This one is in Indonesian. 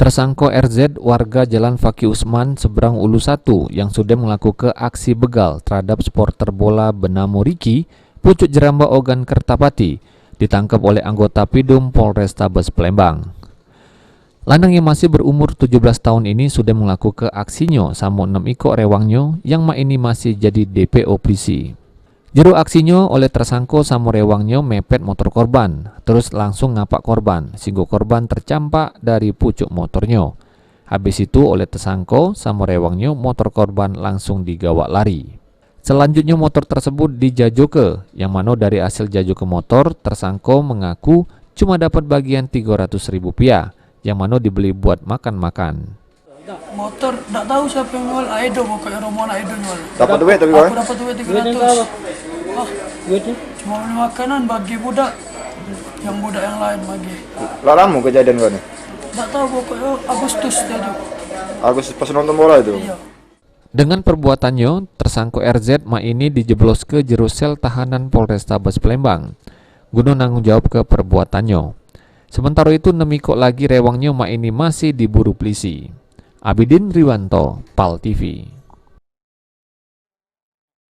Tersangka RZ warga Jalan Fakih Usman seberang Ulu 1 yang sudah melakukan aksi begal terhadap supporter bola Benamo Riki, Pucuk Jeramba Ogan Kertapati, ditangkap oleh anggota Pidum Polrestabes Palembang. Lanang yang masih berumur 17 tahun ini sudah melakukan aksinya sama 6 ikut rewangnya yang ini masih jadi DPO polisi. Jero aksinya oleh tersangka sama rewangnya mepet motor korban, terus langsung ngapak korban, sehingga korban tercampak dari pucuk motornya. Habis itu oleh tersangka sama rewangnya motor korban langsung digawak lari. Selanjutnya motor tersebut dijajoke, yang mana dari hasil jajoke motor, tersangka mengaku cuma dapat bagian Rp300.000, yang mana dibeli buat makan-makan. Motor, tak tahu siapa yang jual, Aido pokoknya Romo Aido jual. Dapat duit tapi Aku dapat duit 300. Duitnya? Cuma beli makanan bagi budak, yang budak yang lain bagi. Lah lama kejadian kau nih? Tak tahu pokoknya Agustus tadi. Agustus pas nonton bola itu. Iya. Dengan perbuatannya, tersangka RZ ini dijeblos ke jero sel tahanan Polrestabes Palembang guna nanggung jawab ke perbuatannya. Sementara itu 6 ikut lagi rewangnya ini masih diburu polisi. Abidin Riwanto, PAL TV.